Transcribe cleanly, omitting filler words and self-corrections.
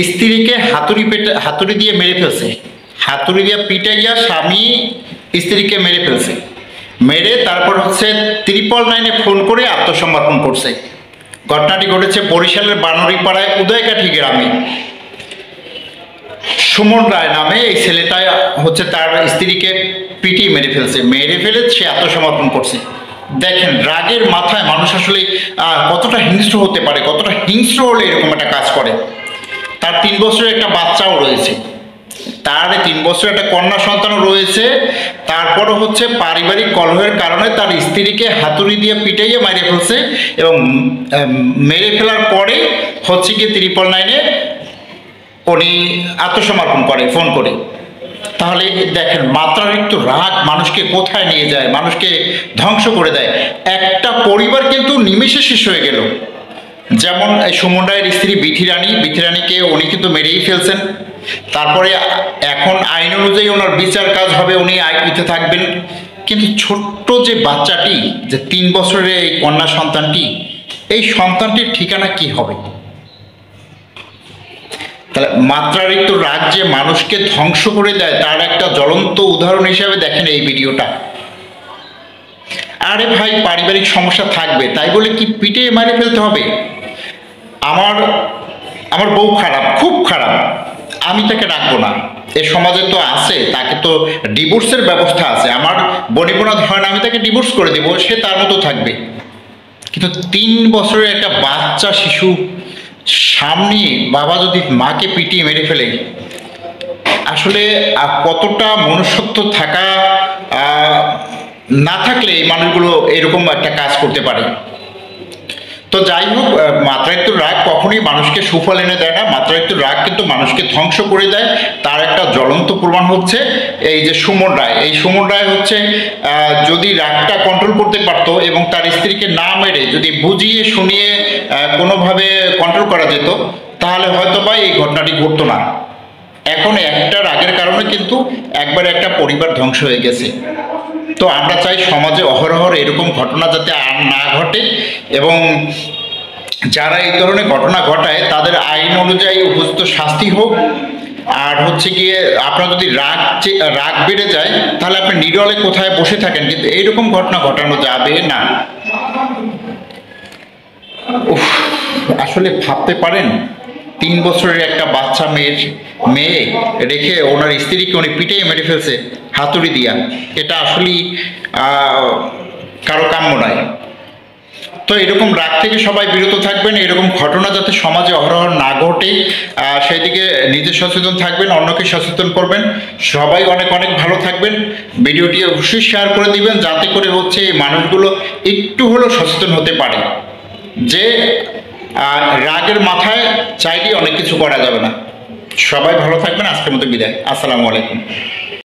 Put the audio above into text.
স্ত্রীকে হাতুড়ি দিয়ে মেরে ফেলছে, হাতুড়ি দিয়ে পিটাইয়া স্বামী স্ত্রীকে মেরে ফেলছে, মেরে তারপর 999-এ ফোন করে আত্মসমর্পণ করছে। ঘটনাটি ঘটেছে বরিশালের বানরিপাড়ায় উদয়কাঠি গ্রামে। সুমন রায় নামে এই ছেলেটা তার স্ত্রীকে পিটিয়ে মেরে ফেলছে, মেরে ফেলে সে আত্মসমর্পণ করছে। দেখেন রাগের মাথায় মানুষ আসলে কতটা হিংস্র হতে পারে, কতটা হিংস্র হলে এরকম একটা কাজ করে। তার 3 বছরের একটা বাচ্চাও রয়েছে, তার 3 বছরের একটা কন্যা সন্তানও রয়েছে। তারপরও পারিবারিক কলহের কারণে তার স্ত্রীকে হাতুড়ি দিয়ে পিটাইয়ে মেরে ফেলছে এবং মেরে ফেলার পরে গিয়ে 999-এ উনি আত্মসমর্পণ করে ফোন করে। তাহলে দেখেন মাত্রাতিরিক্ত রাগ মানুষকে কোথায় নিয়ে যায়, মানুষকে ধ্বংস করে দেয়। একটা পরিবার কিন্তু নিমেষে শেষ হয়ে গেল। যেমন সুমন রায়ের স্ত্রী বিথি রানীকে উনি কিন্তু মেরেই ফেলছেন। তারপরে এখন আইন অনুযায়ী ওনার বিচার কাজ হবে, উনি আইতে থাকবেন। কিন্তু ছোট্ট যে বাচ্চাটি, যে 3 বছরের এই কন্যা সন্তানটি, এই সন্তানটির ঠিকানা কি হবে? তাহলে মাত্রাতিরিক্ত রাগ যে মানুষকে ধ্বংস করে দেয় তার একটা জ্বলন্ত উদাহরণ হিসাবে দেখেন এই ভিডিওটা। আরে ভাই, পারিবারিক সমস্যা থাকবে তাই বলে কি পিটে মারে ফেলতে হবে? আমার বউ খারাপ, খুব খারাপ, আমি তাকে রাখবো না। এ সমাজে তো আছে, তাকে তো ডিভোর্সের ব্যবস্থা আছে। আমার বনিবনা ধরেন আমি তাকে ডিভোর্স করে দেবো, সে তার মতো থাকবে। কিন্তু 3 বছরের একটা বাচ্চা শিশু সামনে বাবা যদি মাকে পিটিয়ে মেরে ফেলে, আসলে কতটা মনুষ্যত্ব থাকা না থাকলে এই মানুষগুলো এরকম একটা কাজ করতে পারে। তো যাই হোক, মাত্রাতিরিক্ত রাগ কখনোই মানুষকে সুফল এনে দেয় না। মাত্রাতিরিক্ত রাগ কিন্তু মানুষকে ধ্বংস করে দেয়। তার একটা জ্বলন্ত প্রমাণ এই যে সুমন রায়। এই সুমন রায় যদি রাগটা কন্ট্রোল করতে পারতো এবং তার স্ত্রীকে না মেরে যদি বুঝিয়ে শুনিয়ে কোনোভাবে কন্ট্রোল করা যেত, তাহলে হয়তো বা এই ঘটনাটি ঘটতো না। এখন একটা রাগের কারণে কিন্তু একবারে একটা পরিবার ধ্বংস হয়ে গেছে। তো আমরা চাই সমাজে অহরহ এরকম ঘটনা যাতে আর না ঘটে এবং যারা এই ধরনের ঘটনা ঘটায় তাদের আইন অনুযায়ী উপযুক্ত শাস্তি হোক। আর গিয়ে আপনার যদি রাগ বেড়ে যায় তাহলে আপনি নিরলে কোথায় বসে থাকেন, কিন্তু এইরকম ঘটনা ঘটানো যাবে না। আসলে ভাবতে পারেন 3 বছরের একটা বাচ্চা মেয়ে রেখে ওনার স্ত্রীকে উনি পিটিয়ে মেরে ফেলছে হাতুড়ি দিয়া। এটা আসলেই কারো কাম্য নয়। তো এরকম রাগ থেকে সবাই বিরত থাকবেন। এরকম ঘটনা যাতে সমাজে অহরহ না ঘটে সেই দিকে নিজে সচেতন থাকবেন, অন্যকে সচেতন করবেন। সবাই অনেক অনেক ভালো থাকবেন। ভিডিওটি অবশ্যই শেয়ার করে দিবেন যাতে করে এই মানুষগুলো একটু হলেও সচেতন হতে পারে যে রাগের মাথায় চাইলেই অনেক কিছু করা যাবে না। সবাই ভালো থাকবেন। আজকের মতো বিদায়। আসসালামু আলাইকুম।